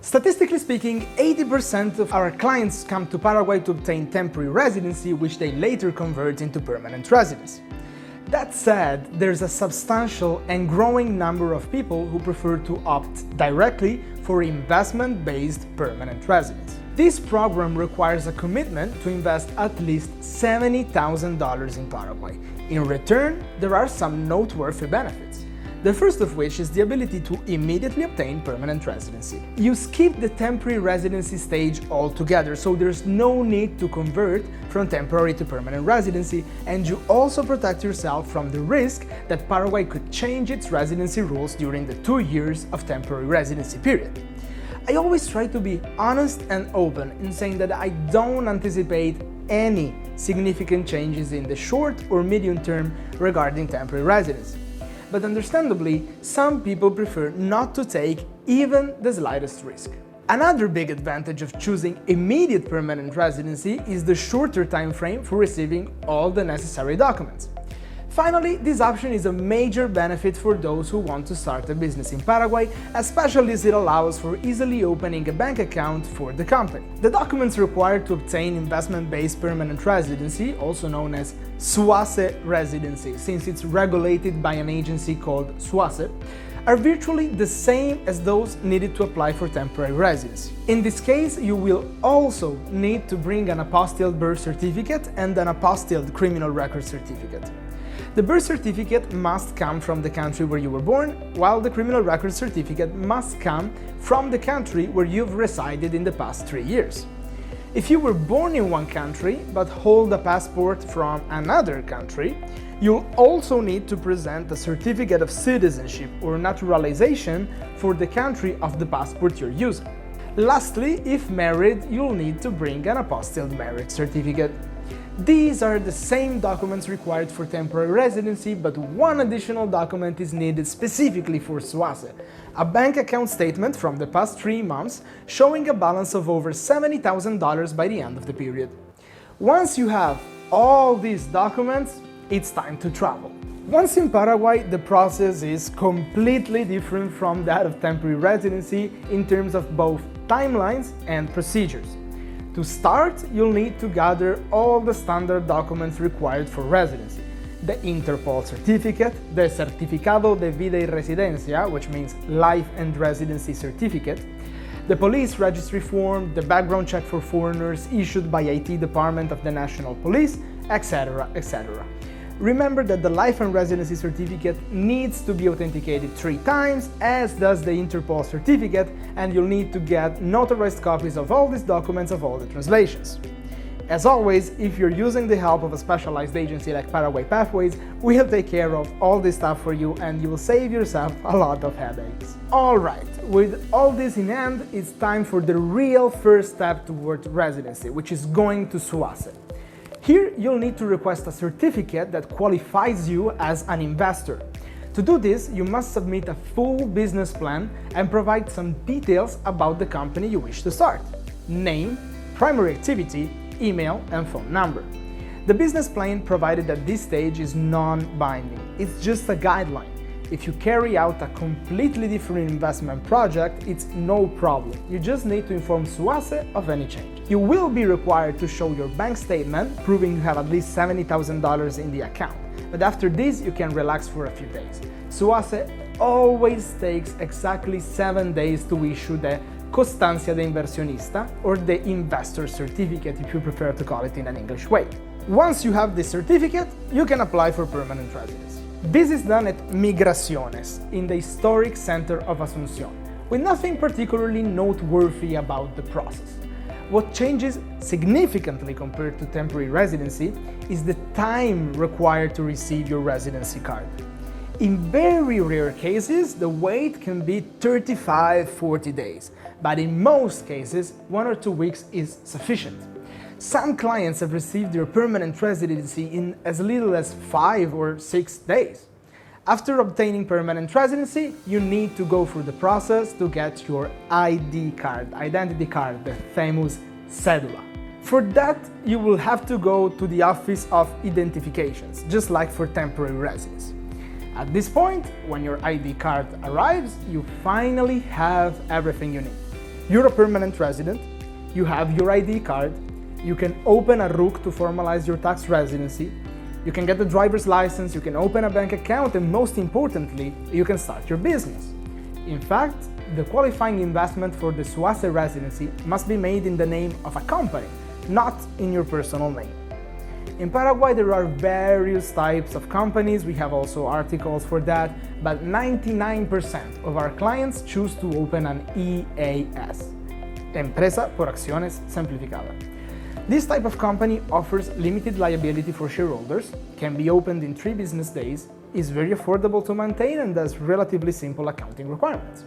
Statistically speaking, 80% of our clients come to Paraguay to obtain temporary residency, which they later convert into permanent residency. That said, there's a substantial and growing number of people who prefer to opt directly for investment-based permanent residence. This program requires a commitment to invest at least $70,000 in Paraguay. In return, there are some noteworthy benefits. The first of which is the ability to immediately obtain permanent residency. You skip the temporary residency stage altogether, so there's no need to convert from temporary to permanent residency, and you also protect yourself from the risk that Paraguay could change its residency rules during the 2 years of temporary residency period. I always try to be honest and open in saying that I don't anticipate any significant changes in the short or medium term regarding temporary residency. But understandably, some people prefer not to take even the slightest risk. Another big advantage of choosing immediate permanent residency is the shorter time frame for receiving all the necessary documents. Finally, this option is a major benefit for those who want to start a business in Paraguay, especially as it allows for easily opening a bank account for the company. The documents required to obtain investment-based permanent residency, also known as SUACE Residency, since it's regulated by an agency called SUACE, are virtually the same as those needed to apply for temporary residency. In this case, you will also need to bring an apostilled birth certificate and an apostilled criminal record certificate. The birth certificate must come from the country where you were born, while the criminal record certificate must come from the country where you've resided in the past 3 years. If you were born in one country but hold a passport from another country, you'll also need to present a certificate of citizenship or naturalization for the country of the passport you're using. Lastly, if married, you'll need to bring an apostilled marriage certificate. These are the same documents required for temporary residency, but one additional document is needed specifically for SUACE, a bank account statement from the past 3 months showing a balance of over $70,000 by the end of the period. Once you have all these documents, it's time to travel. Once in Paraguay, the process is completely different from that of temporary residency in terms of both timelines and procedures. To start, you'll need to gather all the standard documents required for residency: the Interpol certificate, the Certificado de Vida y Residencia, which means life and residency certificate, the police registry form, the background check for foreigners issued by IT Department of the National Police, etc., etc. Remember that the life and residency certificate needs to be authenticated 3 times, as does the Interpol certificate, and you'll need to get notarized copies of all these documents of all the translations. As always, if you're using the help of a specialized agency like Paraguay Pathways, we'll take care of all this stuff for you and you'll save yourself a lot of headaches. Alright, with all this in hand, it's time for the real first step toward residency, which is going to SUACE. Here, you'll need to request a certificate that qualifies you as an investor. To do this, you must submit a full business plan and provide some details about the company you wish to start: name, primary activity, email, and phone number. The business plan provided at this stage is non-binding. It's just a guideline. If you carry out a completely different investment project, it's no problem. You just need to inform SUACE of any change. You will be required to show your bank statement proving you have at least $70,000 in the account, but after this you can relax for a few days. SUACE always takes exactly 7 days to issue the Constancia de Inversionista, or the investor certificate if you prefer to call it in an English way. Once you have this certificate, you can apply for permanent residency. This is done at Migraciones, in the historic center of Asunción, with nothing particularly noteworthy about the process. What changes significantly compared to temporary residency is the time required to receive your residency card. In very rare cases, the wait can be 35-40 days, but in most cases, 1 or 2 weeks is sufficient. Some clients have received their permanent residency in as little as 5 or 6 days. After obtaining permanent residency, you need to go through the process to get your ID card, identity card, the famous cédula. For that, you will have to go to the Office of Identifications, just like for temporary residence. At this point, when your ID card arrives, you finally have everything you need. You're a permanent resident, you have your ID card, you can open a RUC to formalize your tax residency, you can get a driver's license, you can open a bank account, and most importantly, you can start your business. In fact, the qualifying investment for the SUACE residency must be made in the name of a company, not in your personal name. In Paraguay, there are various types of companies, we have also articles for that, but 99% of our clients choose to open an EAS, Empresa por Acciones Simplificada. This type of company offers limited liability for shareholders, can be opened in 3 business days, is very affordable to maintain, and has relatively simple accounting requirements.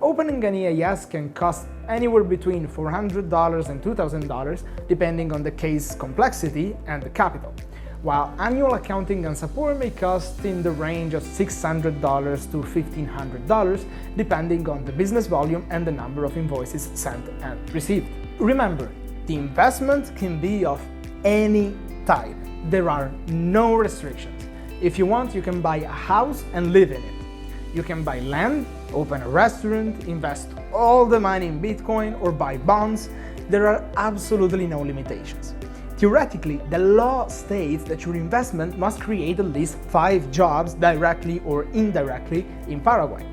Opening an EAS can cost anywhere between $400 and $2,000 depending on the case complexity and the capital, while annual accounting and support may cost in the range of $600 to $1,500 depending on the business volume and the number of invoices sent and received. Remember, the investment can be of any type. There are no restrictions. If you want, you can buy a house and live in it. You can buy land, open a restaurant, invest all the money in Bitcoin, or buy bonds. There are absolutely no limitations. Theoretically, the law states that your investment must create at least 5 jobs directly or indirectly in Paraguay.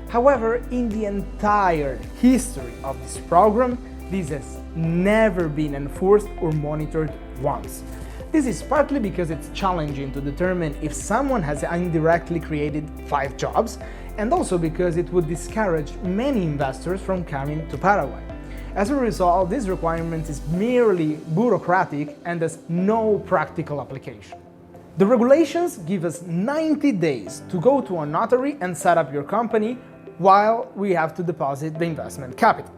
However, in the entire history of this program, this has never been enforced or monitored once. This is partly because it's challenging to determine if someone has indirectly created 5 jobs, and also because it would discourage many investors from coming to Paraguay. As a result, this requirement is merely bureaucratic and has no practical application. The regulations give us 90 days to go to a notary and set up your company, while we have to deposit the investment capital.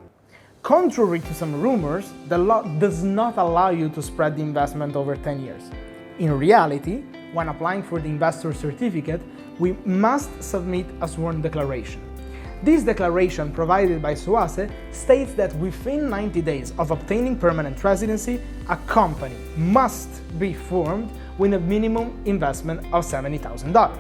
Contrary to some rumors, the law does not allow you to spread the investment over 10 years. In reality, when applying for the investor certificate, we must submit a sworn declaration. This declaration, provided by SUACE, states that within 90 days of obtaining permanent residency, a company must be formed with a minimum investment of $70,000.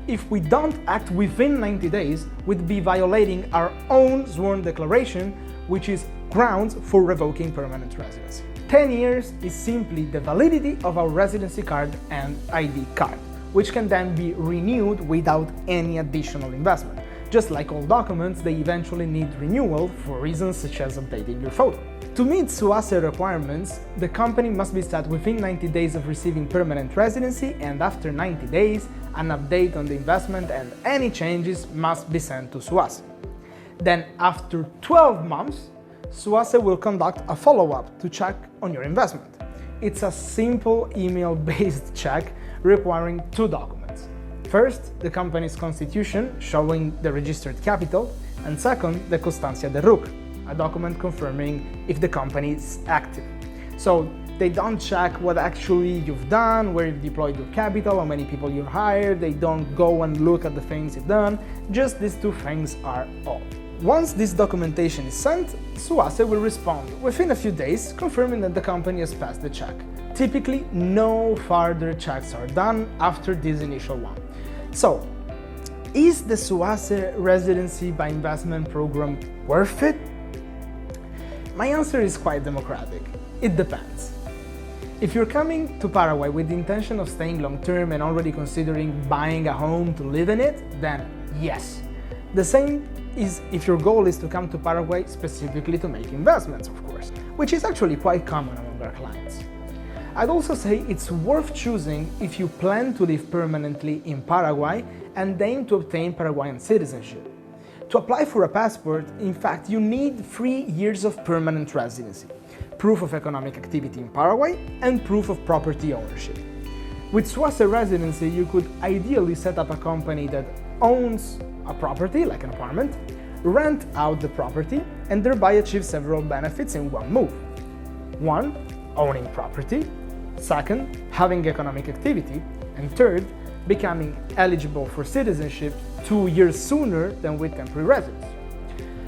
If we don't act within 90 days, we'd be violating our own sworn declaration, which is grounds for revoking permanent residency. 10 years is simply the validity of our residency card and ID card, which can then be renewed without any additional investment. Just like all documents, they eventually need renewal for reasons such as updating your photo. To meet SUACE requirements, the company must be set within 90 days of receiving permanent residency, and after 90 days, an update on the investment and any changes must be sent to SUACE. Then, after 12 months, SUACE will conduct a follow-up to check on your investment. It's a simple email-based check requiring 2 documents. First, the company's constitution showing the registered capital, and second, the constancia de RUC, a document confirming if the company is active. So they don't check what actually you've done, where you've deployed your capital, how many people you've hired, they don't go and look at the things you've done, just these 2 things are all. Once this documentation is sent, SUACE will respond within a few days, confirming that the company has passed the check. Typically, no further checks are done after this initial one. So, is the SUACE Residency by Investment program worth it? My answer is quite democratic. It depends. If you're coming to Paraguay with the intention of staying long-term and already considering buying a home to live in it, then yes. The same is if your goal is to come to Paraguay specifically to make investments, of course, which is actually quite common among our clients. I'd also say it's worth choosing if you plan to live permanently in Paraguay and aim to obtain Paraguayan citizenship. To apply for a passport, in fact, you need 3 years of permanent residency, proof of economic activity in Paraguay, and proof of property ownership. With SUACE Residency, you could ideally set up a company that owns a property, like an apartment, rent out the property, and thereby achieve several benefits in one move. 1. Owning property. 2. Having economic activity. And 3. Becoming eligible for citizenship 2 years sooner than with temporary residence.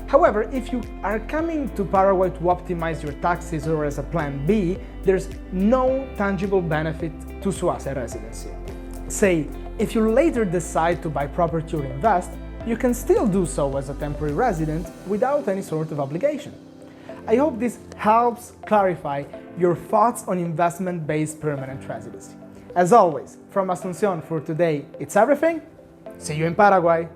However, if you are coming to Paraguay to optimize your taxes or as a plan B, there's no tangible benefit to SUACE Residency. Say, if you later decide to buy property or invest, you can still do so as a temporary resident without any sort of obligation. I hope this helps clarify your thoughts on investment-based permanent residency. As always, from Asunción for today, it's everything. See you in Paraguay!